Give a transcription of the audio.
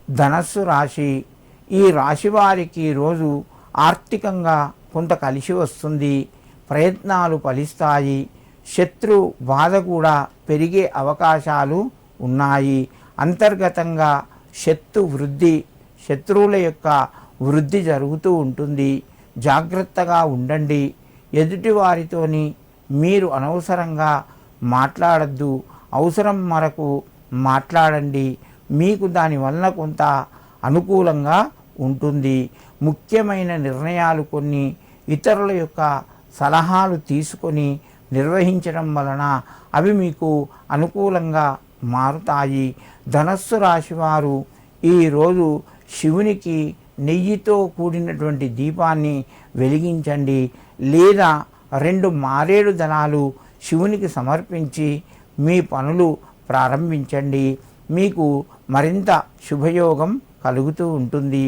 ధనస్సు రాశి. ఈ రాశి వారికి రోజు ఆర్థికంగా కొంత కలిసి వస్తుంది. ప్రయత్నాలు ఫలిస్తాయి. శత్రు బాధ కూడా పెరిగే అవకాశాలు ఉన్నాయి. అంతర్గతంగా శత్రువుల యొక్క వృద్ధి జరుగుతూ ఉంటుంది. జాగ్రత్తగా ఉండండి. ఎదుటి వారితోని మీరు అనవసరంగా మాట్లాడద్దు. అవసరం మేరకు మాట్లాడండి. మీకు దానివల్ల కొంత అనుకూలంగా ఉంటుంది. ముఖ్యమైన నిర్ణయాలు కొన్ని ఇతరుల యొక్క సలహాలు తీసుకొని నిర్వహించడం వలన అవి మీకు అనుకూలంగా మారుతాయి. ధనస్సు రాశి వారు ఈరోజు శివునికి నెయ్యితో కూడినటువంటి దీపాన్ని వెలిగించండి, లేదా 2 మారేడు దళాలు శివునికి సమర్పించి మీ పనులు ప్రారంభించండి. మీకు మరింత శుభయోగం కలుగుతూ ఉంటుంది.